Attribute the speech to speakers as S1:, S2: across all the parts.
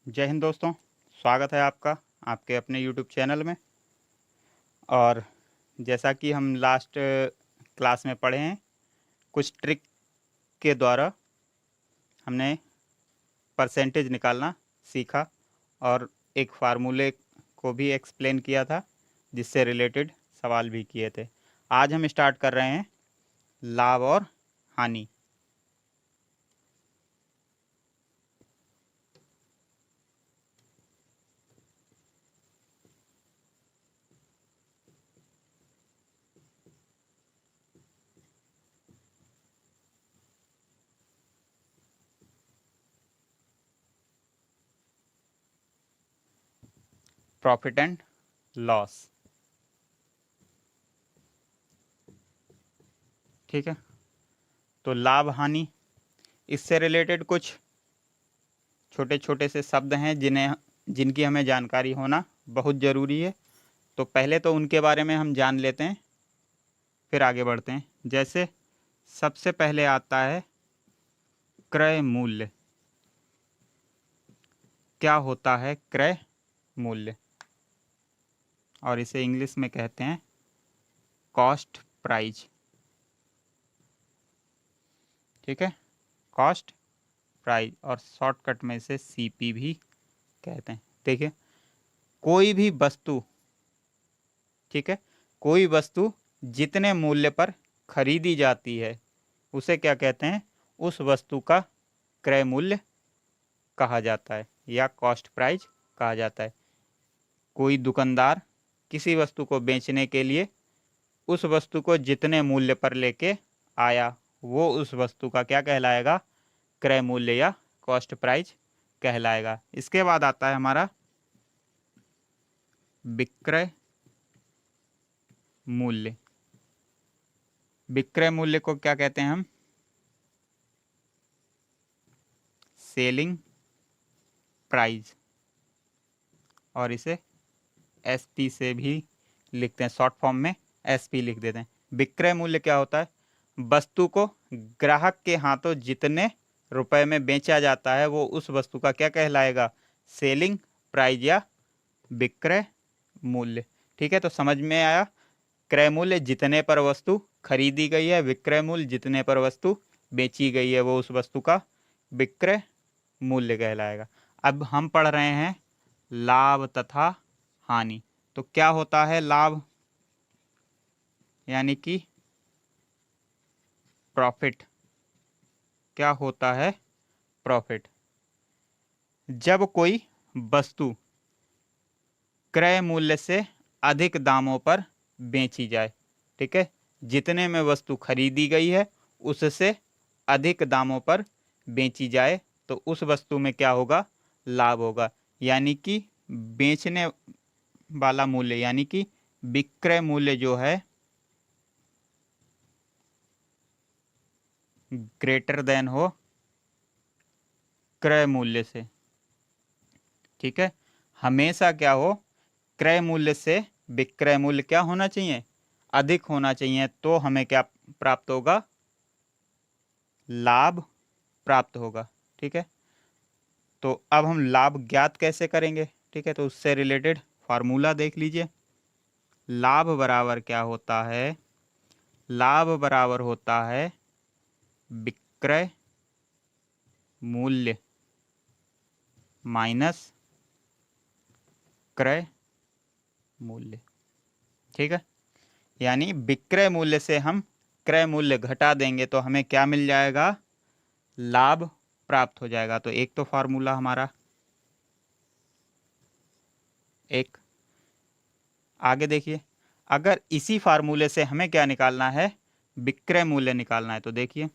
S1: जय हिंद दोस्तों। स्वागत है आपका आपके अपने यूट्यूब चैनल में। और जैसा कि हम लास्ट क्लास में पढ़े हैं, कुछ ट्रिक के द्वारा हमने परसेंटेज निकालना सीखा और एक फार्मूले को भी एक्सप्लेन किया था, जिससे रिलेटेड सवाल भी किए थे। आज हम स्टार्ट कर रहे हैं लाभ और हानि। Profit and loss. ठीक है, तो लाभ हानि, इससे रिलेटेड कुछ छोटे छोटे से शब्द हैं जिनकी हमें जानकारी होना बहुत ज़रूरी है। तो पहले तो उनके बारे में हम जान लेते हैं, फिर आगे बढ़ते हैं। जैसे सबसे पहले आता है क्रय मूल्य। क्या होता है क्रय मूल्य? और इसे इंग्लिश में कहते हैं कॉस्ट प्राइस। ठीक है, कॉस्ट प्राइस, और शॉर्टकट में इसे सीपी भी कहते हैं। देखिए, कोई भी वस्तु, ठीक है, कोई वस्तु जितने मूल्य पर खरीदी जाती है उसे क्या कहते हैं? उस वस्तु का क्रय मूल्य कहा जाता है या कॉस्ट प्राइस कहा जाता है। कोई दुकानदार किसी वस्तु को बेचने के लिए उस वस्तु को जितने मूल्य पर लेके आया, वो उस वस्तु का क्या कहलाएगा? क्रय मूल्य या कॉस्ट प्राइस कहलाएगा। इसके बाद आता है हमारा विक्रय मूल्य। विक्रय मूल्य को क्या कहते हैं हम? सेलिंग प्राइस, और इसे एसपी से भी लिखते हैं, शॉर्ट फॉर्म में एसपी लिख देते हैं। विक्रय मूल्य क्या होता है? वस्तु को ग्राहक के हाथों जितने रुपए में बेचा जाता है वो उस वस्तु का क्या कहलाएगा? सेलिंग प्राइस या विक्रय मूल्य। ठीक है, तो समझ में आया। क्रय मूल्य जितने पर वस्तु खरीदी गई है, विक्रय मूल्य जितने पर वस्तु बेची गई है वो उस वस्तु का विक्रय मूल्य कहलाएगा। अब हम पढ़ रहे हैं लाभ तथा हानि। तो क्या होता है लाभ? यानी कि प्रॉफिट। क्या होता है प्रॉफिट? जब कोई वस्तु क्रय मूल्य से अधिक दामों पर बेची जाए। ठीक है, जितने में वस्तु खरीदी गई है उससे अधिक दामों पर बेची जाए तो उस वस्तु में क्या होगा? लाभ होगा। यानी कि बेचने वाला मूल्य यानी कि विक्रय मूल्य जो है ग्रेटर देन हो क्रय मूल्य से। ठीक है, हमेशा क्या हो? क्रय मूल्य से विक्रय मूल्य क्या होना चाहिए? अधिक होना चाहिए, तो हमें क्या प्राप्त होगा? लाभ प्राप्त होगा। ठीक है, तो अब हम लाभ ज्ञात कैसे करेंगे? ठीक है, तो उससे रिलेटेड फार्मूला देख लीजिए। लाभ बराबर क्या होता है? लाभ बराबर होता है विक्रय मूल्य माइनस क्रय मूल्य। ठीक है, यानी विक्रय मूल्य से हम क्रय मूल्य घटा देंगे तो हमें क्या मिल जाएगा? लाभ प्राप्त हो जाएगा। तो एक तो फार्मूला हमारा एक। आगे देखिए, अगर इसी फार्मूले से हमें क्या निकालना है? विक्रय मूल्य निकालना है। तो देखिए,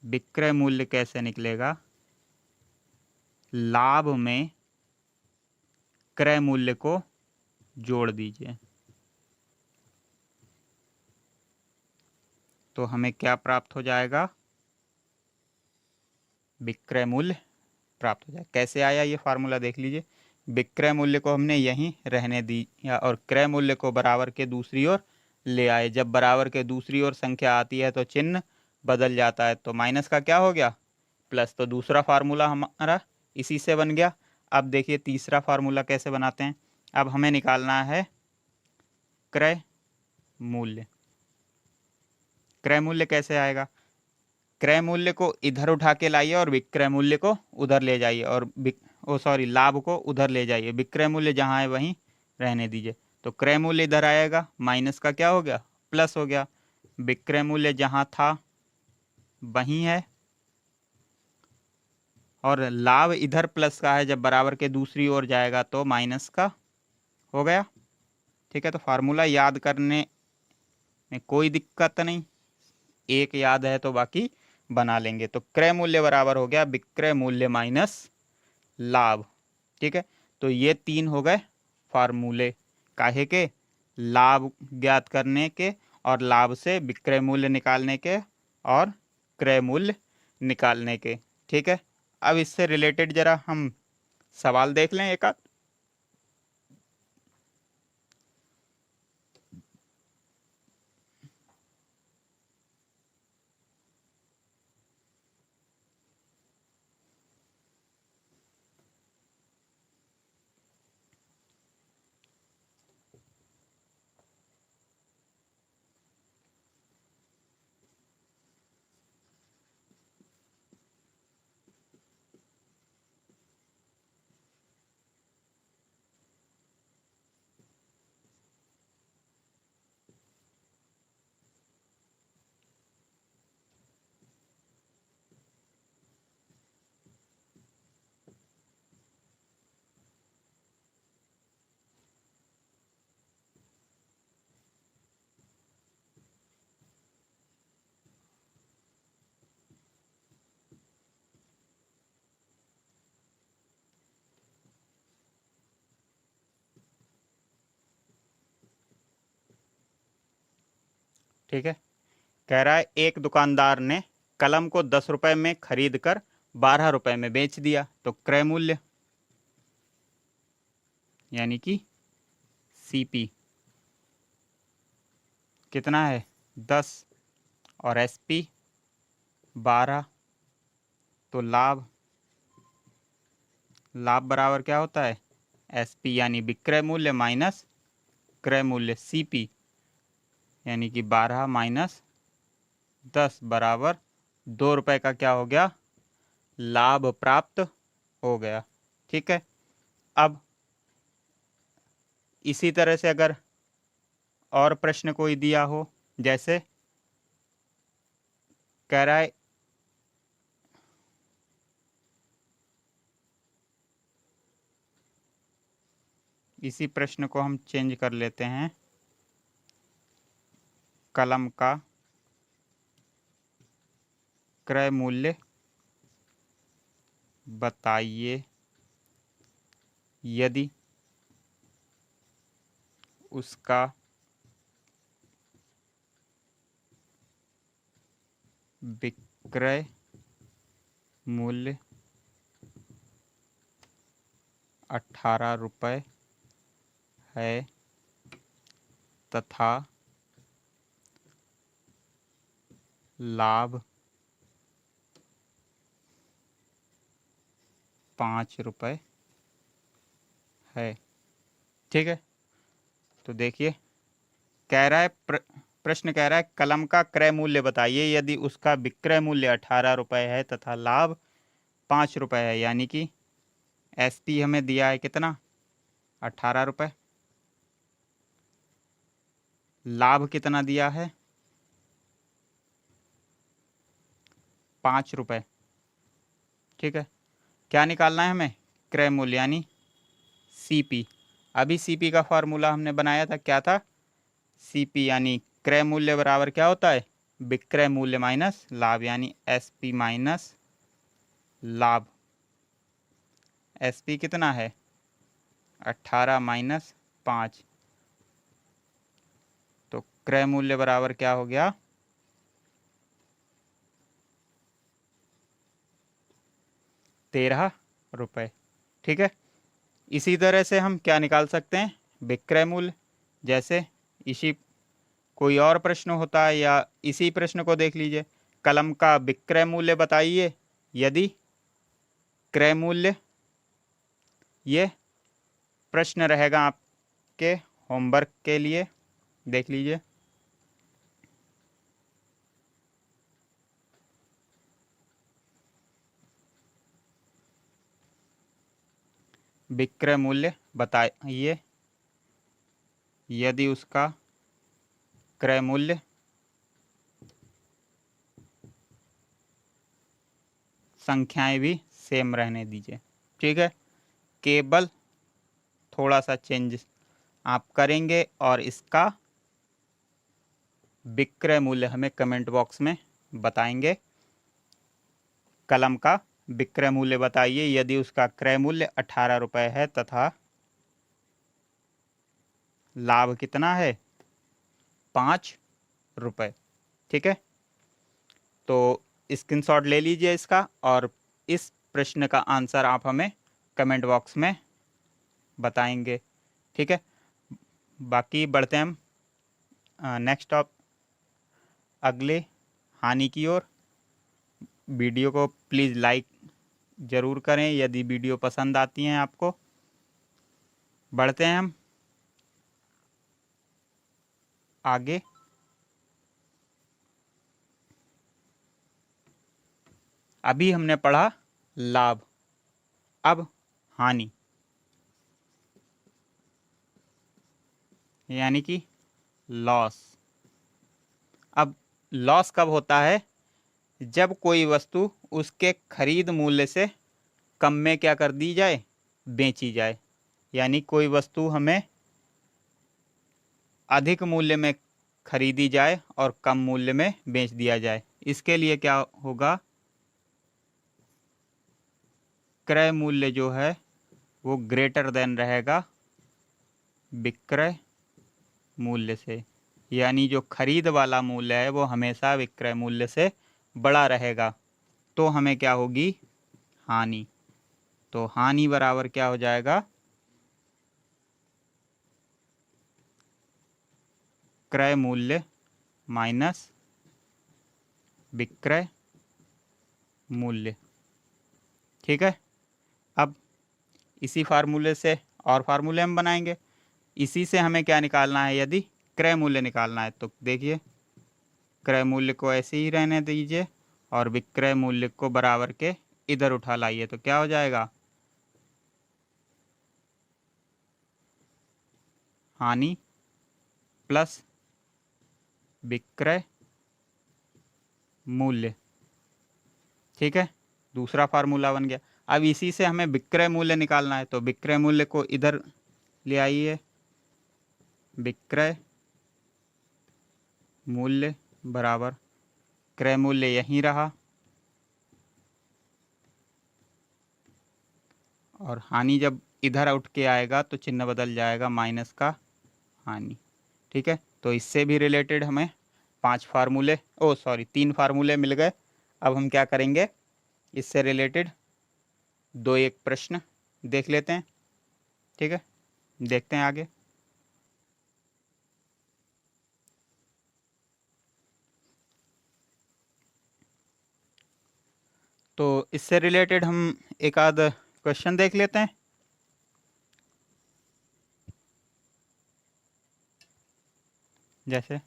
S1: विक्रय मूल्य कैसे निकलेगा? लाभ में क्रय मूल्य को जोड़ दीजिए तो हमें क्या प्राप्त हो जाएगा? विक्रय मूल्य प्राप्त हो जाए। कैसे आया ये फार्मूला देख लीजिए। विक्रय मूल्य को हमने यहीं रहने दिया और क्रय मूल्य को बराबर के दूसरी ओर ले आए। जब बराबर के दूसरी ओर संख्या आती है तो चिन्ह बदल जाता है तो माइनस का क्या हो गया प्लस। तो दूसरा फार्मूला हमारा इसी से बन गया। अब देखिए तीसरा फार्मूला कैसे बनाते हैं। अब हमें निकालना है क्रय मूल्य। क्रय मूल्य कैसे आएगा, क्रय मूल्य को इधर उठा के लाइए और विक्रय मूल्य को उधर ले जाइए और लाभ को उधर ले जाइए, विक्रय मूल्य जहाँ है वहीं रहने दीजिए। तो क्रय मूल्य इधर आएगा, माइनस का क्या हो गया प्लस हो गया, विक्रय मूल्य जहाँ था वहीं है और लाभ इधर प्लस का है, जब बराबर के दूसरी ओर जाएगा तो माइनस का हो गया। ठीक है, तो फार्मूला याद करने में कोई दिक्कत नहीं, एक याद है तो बाकी बना लेंगे। तो क्रय मूल्य बराबर हो गया विक्रय मूल्य माइनस लाभ। ठीक है, तो ये तीन हो गए फार्मूले काहे के, लाभ ज्ञात करने के और लाभ से विक्रय मूल्य निकालने के और क्रय मूल्य निकालने के। ठीक है, अब इससे रिलेटेड जरा हम सवाल देख लें एक आध। ठीक है, कह रहा है एक दुकानदार ने कलम को 10 रुपए में खरीद कर 12 रुपए में बेच दिया, तो क्रय मूल्य यानी कि सीपी कितना है 10 और एसपी 12, तो लाभ बराबर क्या होता है एसपी यानी विक्रय मूल्य माइनस क्रय मूल्य सीपी यानी कि 12 माइनस 10 बराबर 2 रुपए का क्या हो गया लाभ प्राप्त हो गया। ठीक है, अब इसी तरह से अगर और प्रश्न कोई दिया हो, जैसे कह रहा है इसी प्रश्न को हम चेंज कर लेते हैं, कलम का क्रय मूल्य बताइए यदि उसका विक्रय मूल्य 18 रुपये है तथा लाभ 5 रुपये है। ठीक है, तो देखिए कह रहा है प्रश्न कह रहा है कलम का क्रय मूल्य बताइए यदि उसका विक्रय मूल्य 18 रुपये है तथा लाभ 5 रुपये है, यानी कि एसपी हमें दिया है कितना 18 रुपये, लाभ कितना दिया है 5 रुपये। ठीक है, क्या निकालना है हमें क्रय मूल्य यानी सीपी। अभी सीपी का फार्मूला हमने बनाया था, क्या था सीपी यानी क्रय मूल्य बराबर क्या होता है विक्रय मूल्य माइनस लाभ यानी एसपी माइनस लाभ। एसपी कितना है 18 माइनस 5, तो क्रय मूल्य बराबर क्या हो गया 13 रुपये। ठीक है, इसी तरह से हम क्या निकाल सकते हैं विक्रय मूल्य, जैसे इसी कोई और प्रश्न होता है या इसी प्रश्न को देख लीजिए, कलम का विक्रय मूल्य बताइए यदि क्रय मूल्य। ये प्रश्न रहेगा आपके होमवर्क के लिए, देख लीजिए। विक्रय मूल्य बताइए यदि उसका क्रय मूल्य संख्याएं भी सेम रहने दीजिए, ठीक है। केवल थोड़ा सा चेंज आप करेंगे और इसका विक्रय मूल्य हमें कमेंट बॉक्स में बताएंगे। कलम का विक्रय मूल्य बताइए यदि उसका क्रय मूल्य 18 रुपये है तथा लाभ कितना है 5 रुपये, ठीक है। तो स्क्रीनशॉट ले लीजिए इसका और इस प्रश्न का आंसर आप हमें कमेंट बॉक्स में बताएंगे, ठीक है। बाकी बढ़ते हैं हम नेक्स्ट अगले हानि की ओर। वीडियो को प्लीज़ लाइक ज़रूर करें यदि वीडियो पसंद आती हैं आपको। बढ़ते हैं हम आगे। अभी हमने पढ़ा लाभ, अब हानि, यानी कि लॉस। अब लॉस कब होता है? जब कोई वस्तु उसके खरीद मूल्य से कम में क्या कर दी जाए, बेची जाए। यानी कोई वस्तु हमें अधिक मूल्य में खरीदी जाए और कम मूल्य में बेच दिया जाए। इसके लिए क्या होगा, क्रय मूल्य जो है वो ग्रेटर देन रहेगा विक्रय मूल्य से। यानी जो खरीद वाला मूल्य है वो हमेशा विक्रय मूल्य से बड़ा रहेगा। तो हमें क्या होगी, हानि। तो हानि बराबर क्या हो जाएगा, क्रय मूल्य माइनस विक्रय मूल्य, ठीक है। अब इसी फार्मूले से और फार्मूले हम बनाएंगे। इसी से हमें क्या निकालना है, यदि क्रय मूल्य निकालना है तो देखिए क्रय मूल्य को ऐसे ही रहने दीजिए और विक्रय मूल्य को बराबर के इधर उठा लाइए तो क्या हो जाएगा, हानि प्लस विक्रय मूल्य, ठीक है। दूसरा फार्मूला बन गया। अब इसी से हमें विक्रय मूल्य निकालना है तो विक्रय मूल्य को इधर ले आइए, विक्रय मूल्य बराबर क्रय मूल्य यहीं रहा और हानि जब इधर उठ के आएगा तो चिन्ह बदल जाएगा माइनस का हानि, ठीक है। तो इससे भी रिलेटेड हमें 3 फार्मूले मिल गए। अब हम क्या करेंगे, इससे रिलेटेड 2-1 प्रश्न देख लेते हैं, ठीक है। देखते हैं आगे। तो इससे रिलेटेड हम एक आध क्वेश्चन देख लेते हैं। जैसे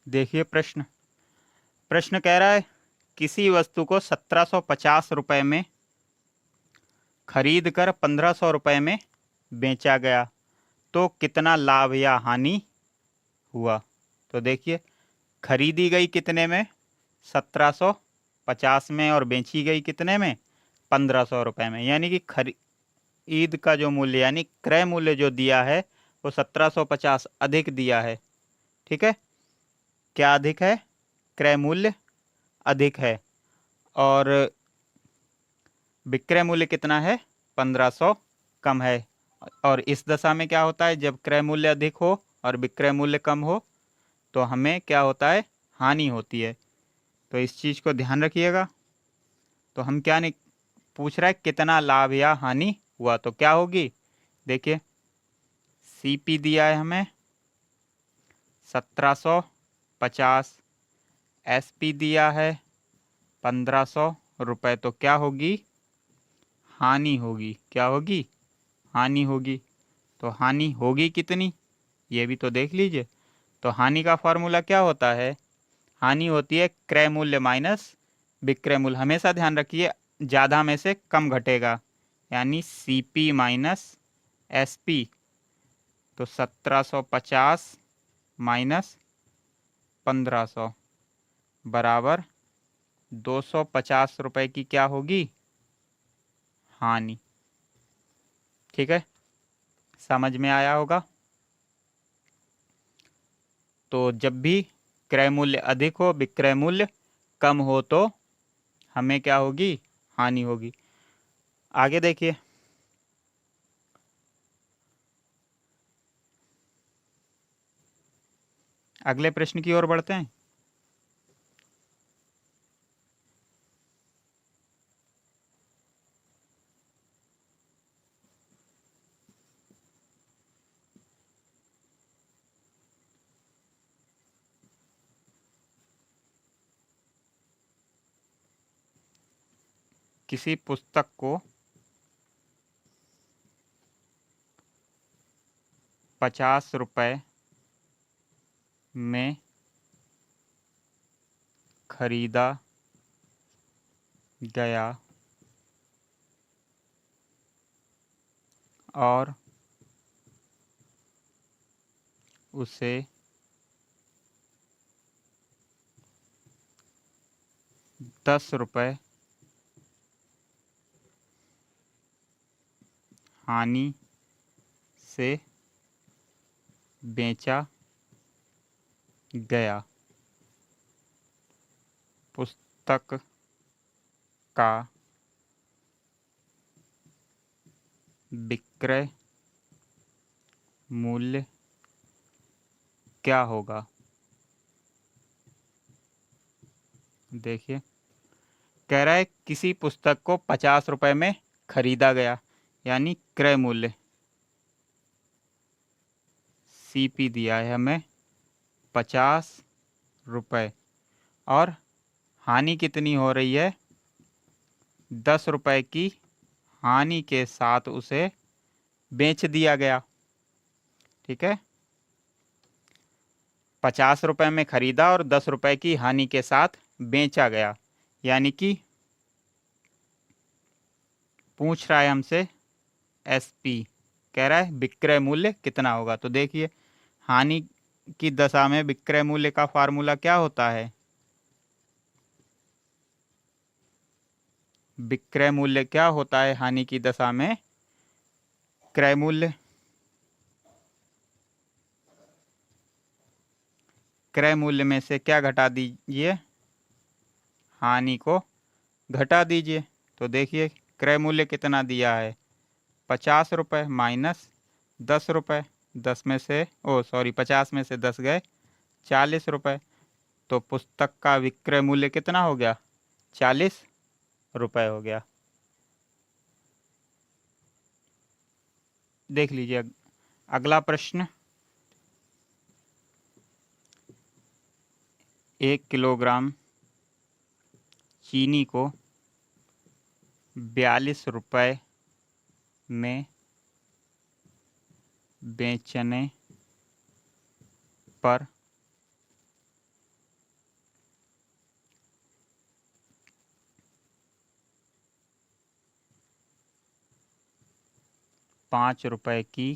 S1: देखिए प्रश्न कह रहा है किसी वस्तु को 1750 रुपये में खरीद कर 1500 रुपये में बेचा गया तो कितना लाभ या हानि हुआ। तो देखिए खरीदी गई कितने में, 1750 में, और बेची गई कितने में, 1500 रुपये में, यानी कि खरीद का जो मूल्य यानी क्रय मूल्य जो दिया है वो 1750 अधिक दिया है। ठीक है, क्या अधिक है? क्रय मूल्य अधिक है। और विक्रय मूल्य कितना है? 1500 कम है। और इस दशा में क्या होता है, जब क्रय मूल्य अधिक हो और विक्रय मूल्य कम हो तो हमें क्या होता है? हानि होती है। तो इस चीज़ को ध्यान रखिएगा। तो हम क्या नहीं पूछ रहा है, कितना लाभ या हानि हुआ, तो क्या होगी? देखिए, सीपी दिया है हमें 1750, एसपी दिया है 1500 रुपये, तो क्या होगी? हानि होगी। क्या होगी? हानि होगी। तो हानि होगी कितनी, ये भी तो देख लीजिए। तो हानि का फॉर्मूला क्या होता है? हानि होती है क्रय मूल्य माइनस विक्रय मूल्य। हमेशा ध्यान रखिए, ज़्यादा में से कम घटेगा, यानी सीपी माइनस एसपी। तो 1750 माइनस 1500 बराबर 250 रुपये की क्या होगी? हानि। ठीक है, समझ में आया होगा। तो जब भी क्रय मूल्य अधिक हो विक्रय मूल्य कम हो तो हमें क्या होगी? हानि होगी। आगे देखिए, अगले प्रश्न की ओर बढ़ते हैं। किसी पुस्तक को 50 रुपये में खरीदा गया और उसे 10 रुपये हानि से बेचा गया। पुस्तक का विक्रय मूल्य क्या होगा? देखिए, कह रहा है किसी पुस्तक को 50 रुपये में खरीदा गया, यानी क्रय मूल्य सीपी दिया है हमें 50 रुपये, और हानि कितनी हो रही है? 10 रुपये की हानि के साथ उसे बेच दिया गया। ठीक है, 50 रुपये में खरीदा और 10 रुपये की हानि के साथ बेचा गया, यानी कि पूछ रहा है हमसे एसपी, कह रहा है विक्रय मूल्य कितना होगा। तो देखिए, हानि की दशा में विक्रय मूल्य का फार्मूला क्या होता है? विक्रय मूल्य क्या होता है हानि की दशा में? क्रय मूल्य। क्रय मूल्य में से क्या घटा दीजिए? हानि को घटा दीजिए। तो देखिए, क्रय मूल्य कितना दिया है? 50 रुपये माइनस 10 रुपये। 10 में से 50 में से 10 गए 40 रुपये। तो पुस्तक का विक्रय मूल्य कितना हो गया? 40 रुपये हो गया। देख लीजिए अगला प्रश्न। 1 किलोग्राम चीनी को 42 रुपये में बेचने पर ₹5 की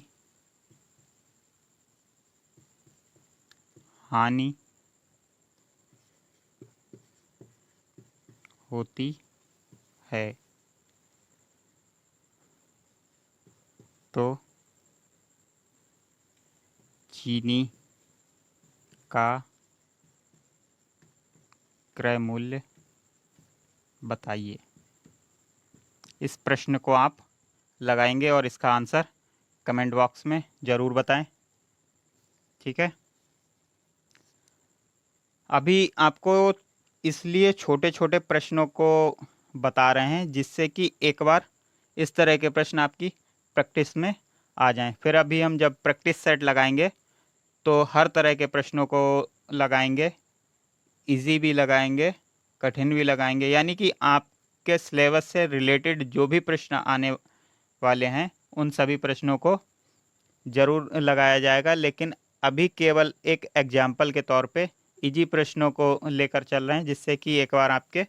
S1: हानि होती है। तो चीनी का क्रय मूल्य बताइए। इस प्रश्न को आप लगाएंगे और इसका आंसर कमेंट बॉक्स में ज़रूर बताएं। ठीक है, अभी आपको इसलिए छोटे छोटे प्रश्नों को बता रहे हैं जिससे कि एक बार इस तरह के प्रश्न आपकी प्रैक्टिस में आ जाएं। फिर अभी हम जब प्रैक्टिस सेट लगाएंगे तो हर तरह के प्रश्नों को लगाएंगे, इजी भी लगाएंगे, कठिन भी लगाएंगे, यानी कि आपके सिलेबस से रिलेटेड जो भी प्रश्न आने वाले हैं उन सभी प्रश्नों को ज़रूर लगाया जाएगा। लेकिन अभी केवल एक एग्जाम्पल के तौर पे इजी प्रश्नों को लेकर चल रहे हैं जिससे कि एक बार आपके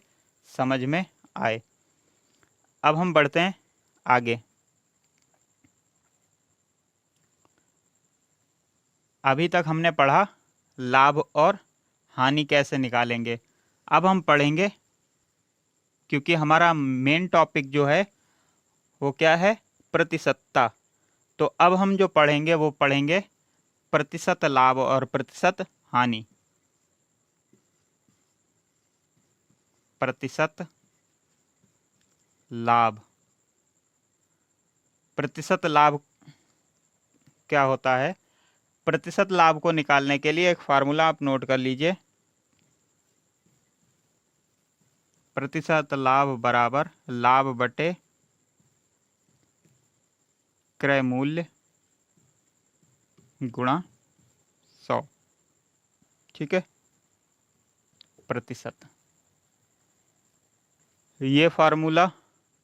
S1: समझ में आए। अब हम बढ़ते हैं आगे। अभी तक हमने पढ़ा लाभ और हानि कैसे निकालेंगे। अब हम पढ़ेंगे, क्योंकि हमारा मेन टॉपिक जो है वो क्या है, प्रतिशतता। तो अब हम जो पढ़ेंगे वो पढ़ेंगे प्रतिशत लाभ और प्रतिशत हानि। प्रतिशत लाभ, प्रतिशत लाभ क्या होता है? प्रतिशत लाभ को निकालने के लिए एक फार्मूला आप नोट कर लीजिए। प्रतिशत लाभ बराबर लाभ बटे क्रय मूल्य गुणा 100। ठीक है, प्रतिशत, ये फार्मूला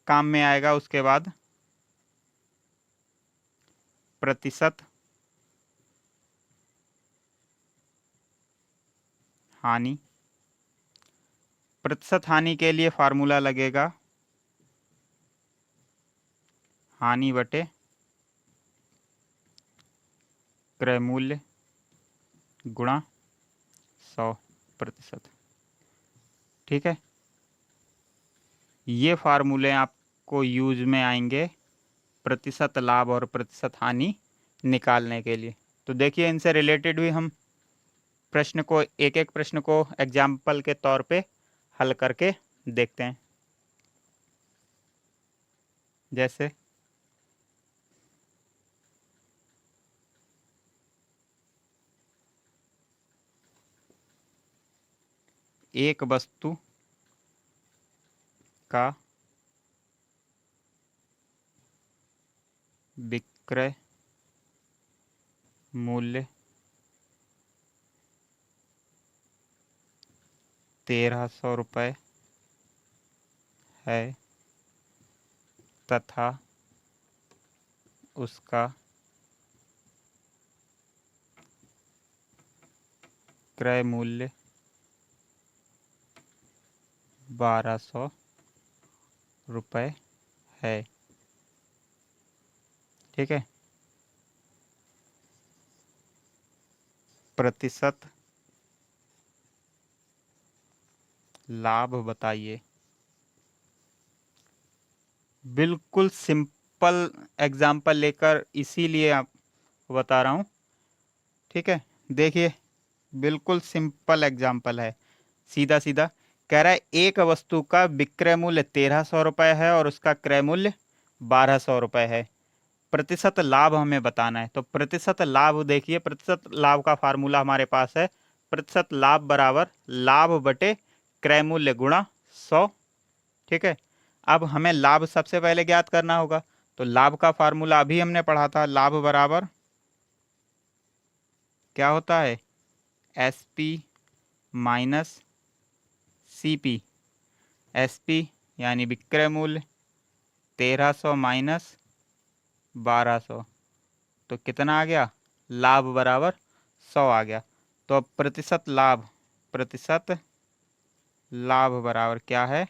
S1: काम में आएगा। उसके बाद प्रतिशत हानि, प्रतिशत हानि के लिए फार्मूला लगेगा हानि बटे क्रय मूल्य गुणा 100%। ठीक है, ये फार्मूले आपको यूज में आएंगे प्रतिशत लाभ और प्रतिशत हानि निकालने के लिए। तो देखिए, इनसे रिलेटेड भी हम प्रश्न को एक एक प्रश्न को एग्जाम्पल के तौर पे हल करके देखते हैं। जैसे एक वस्तु का विक्रय मूल्य 1300 रुपये है तथा उसका क्रय मूल्य 1200 रुपये है। ठीक है, प्रतिशत लाभ बताइए। बिल्कुल सिंपल एग्जाम्पल लेकर इसीलिए आप बता रहा हूँ। ठीक है, देखिए, बिल्कुल सिंपल एग्जाम्पल है, सीधा सीधा कह रहा है एक वस्तु का विक्रय मूल्य 1300 रुपये है और उसका क्रय मूल्य 1200 रुपये है। प्रतिशत लाभ हमें बताना है। तो प्रतिशत लाभ, देखिए, प्रतिशत लाभ का फार्मूला हमारे पास है प्रतिशत लाभ बराबर लाभ बटे क्रय मूल्य गुणा 100। ठीक है, अब हमें लाभ सबसे पहले ज्ञात करना होगा। तो लाभ का फार्मूला अभी हमने पढ़ा था, लाभ बराबर क्या होता है, SP माइनस CP। SP यानी विक्रय मूल्य 1300 माइनस 1200, तो कितना आ गया, लाभ बराबर 100 आ गया। तो अब प्रतिशत लाभ बराबर क्या है,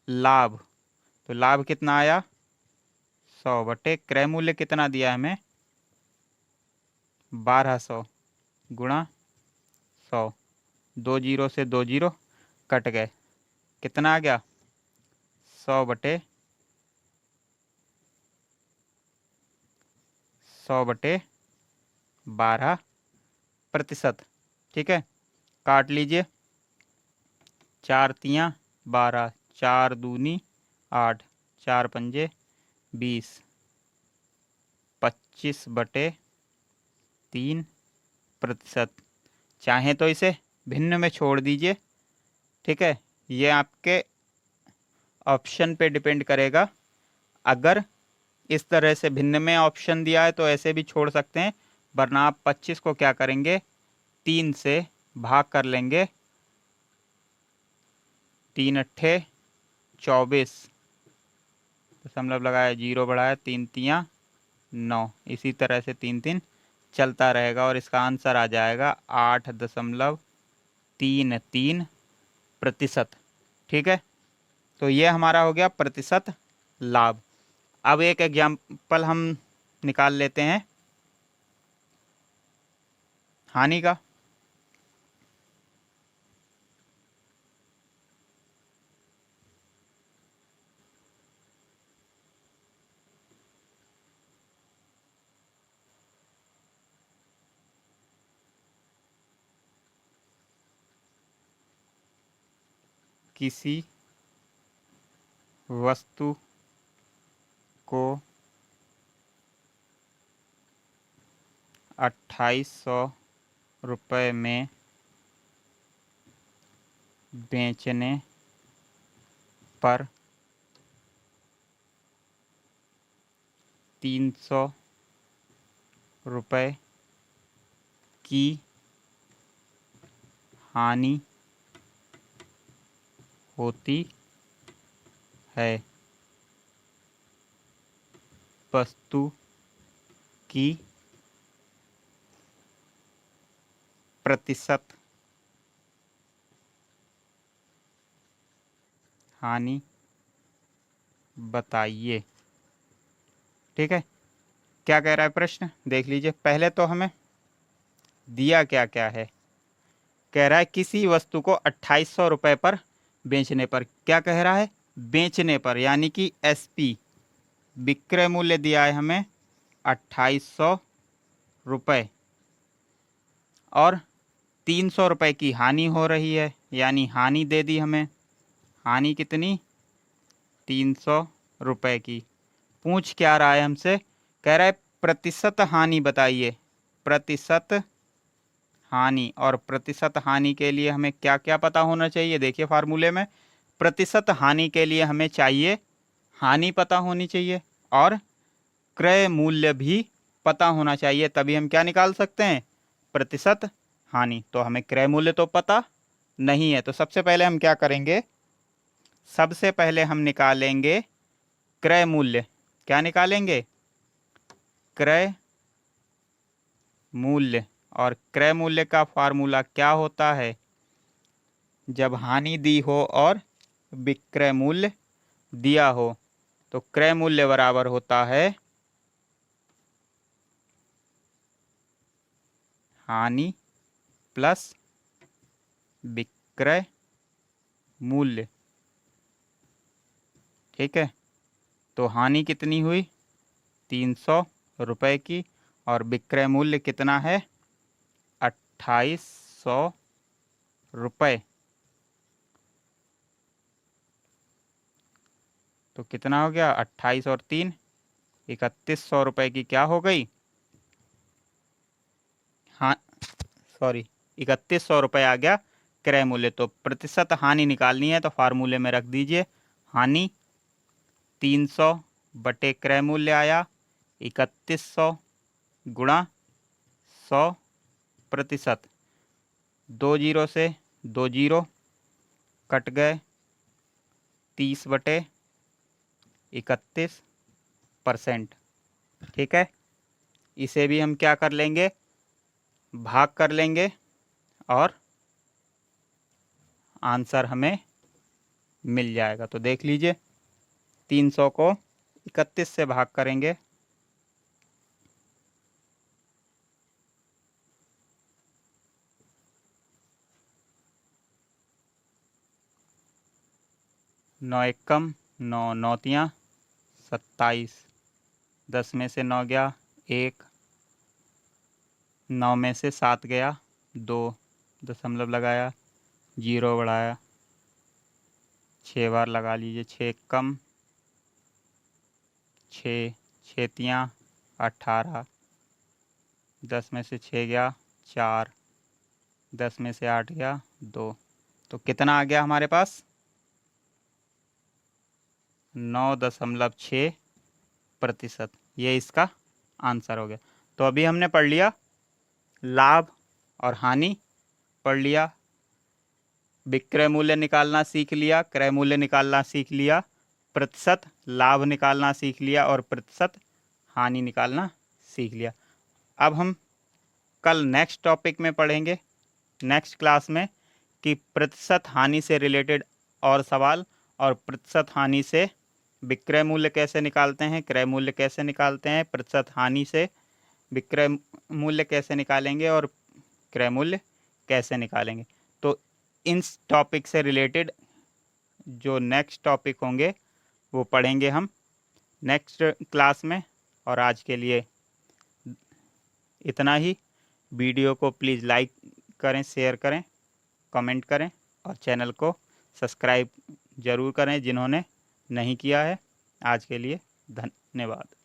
S1: लाभ, तो लाभ कितना आया, 100 बटे क्रय मूल्य कितना दिया हमें, 1200 गुणा 100। 2 जीरो से 2 जीरो कट गए, कितना आ गया, 100 बटे 100/12%। ठीक है, काट लीजिए। 4 तियाँ 12, 4 दूनी 8, 4 पंजे 20, 25/3%। चाहें तो इसे भिन्न में छोड़ दीजिए। ठीक है, ये आपके ऑप्शन पे डिपेंड करेगा। अगर इस तरह से भिन्न में ऑप्शन दिया है तो ऐसे भी छोड़ सकते हैं, वरना आप 25 को क्या करेंगे, 3 से भाग कर लेंगे। 3 अट्ठे 24, दशमलव लगाया, 0 बढ़ाया, 3 तियाँ 9, इसी तरह से 3 3 चलता रहेगा और इसका आंसर आ जाएगा 8.33%। ठीक है, तो ये हमारा हो गया प्रतिशत लाभ। अब एक एग्जाम्पल हम निकाल लेते हैं हानि का। किसी वस्तु को 2800 रुपये में बेचने पर 300 रुपये की हानि होती है। वस्तु की प्रतिशत हानि बताइए। ठीक है, क्या कह रहा है प्रश्न, देख लीजिए। पहले तो हमें दिया क्या क्या है, कह रहा है किसी वस्तु को 2800 रुपये पर बेचने पर। क्या कह रहा है, बेचने पर, यानी कि एसपी, विक्रय मूल्य दिया है हमें 2800 रुपये और 300 रुपये की हानि हो रही है, यानी हानि दे दी हमें। हानि कितनी, 300 रुपये की। पूछ क्या रहा है हमसे, कह रहा है प्रतिशत हानि बताइए। प्रतिशत हानि, और प्रतिशत हानि के लिए हमें क्या क्या पता होना चाहिए, देखिए फार्मूले में। प्रतिशत हानि के लिए हमें चाहिए हानि पता होनी चाहिए और क्रय मूल्य भी पता होना चाहिए, तभी हम क्या निकाल सकते हैं, प्रतिशत हानि। तो हमें क्रय मूल्य तो पता नहीं है, तो सबसे पहले हम क्या करेंगे, सबसे पहले हम निकालेंगे क्रय मूल्य। क्या निकालेंगे, क्रय मूल्य। और क्रय मूल्य का फार्मूला क्या होता है, जब हानि दी हो और विक्रय मूल्य दिया हो, तो क्रय मूल्य बराबर होता है हानि प्लस विक्रय मूल्य। ठीक है, तो हानि कितनी हुई, 300 रुपये की, और विक्रय मूल्य कितना है, 2800 रुपये। तो कितना हो गया, 28 और 3 3100 रुपये की क्या हो गई, हाँ सॉरी 3100 रुपये आ गया क्रय मूल्य। तो प्रतिशत हानि निकालनी है तो फार्मूले में रख दीजिए, हानि 300 बटे क्रय मूल्य आया 3100 गुणा 100%। 2 जीरो से 2 जीरो कट गए, 30/31%। ठीक है, इसे भी हम क्या कर लेंगे, भाग कर लेंगे और आंसर हमें मिल जाएगा। तो देख लीजिए, 300 को 31 से भाग करेंगे, नौ एकम 9, 9 तियाँ 27, 10 में से 9 गया 1, 9 में से 7 गया, 2 दशमलव लगाया, 0 बढ़ाया, 6 बार लगा लीजिए, 6 कम 6, 6 तियाँ 18, 10 में से 6 गया 4, 10 में से 8 गया 2, तो कितना आ गया हमारे पास 9.6%। ये इसका आंसर हो गया। तो अभी हमने पढ़ लिया लाभ और हानि, पढ़ लिया विक्रय मूल्य निकालना सीख लिया, क्रय मूल्य निकालना सीख लिया, प्रतिशत लाभ निकालना सीख लिया और प्रतिशत हानि निकालना सीख लिया। अब हम कल नेक्स्ट टॉपिक में पढ़ेंगे, नेक्स्ट क्लास में, कि प्रतिशत हानि से रिलेटेड और सवाल, और प्रतिशत हानि से विक्रय मूल्य कैसे निकालते हैं, क्रय मूल्य कैसे निकालते हैं, प्रतिशत हानि से विक्रय मूल्य कैसे निकालेंगे और क्रय मूल्य कैसे निकालेंगे। तो इन टॉपिक से रिलेटेड जो नेक्स्ट टॉपिक होंगे वो पढ़ेंगे हम नेक्स्ट क्लास में। और आज के लिए इतना ही। वीडियो को प्लीज़ लाइक करें, शेयर करें, कमेंट करें और चैनल को सब्सक्राइब ज़रूर करें जिन्होंने नहीं किया है। आज के लिए धन्यवाद।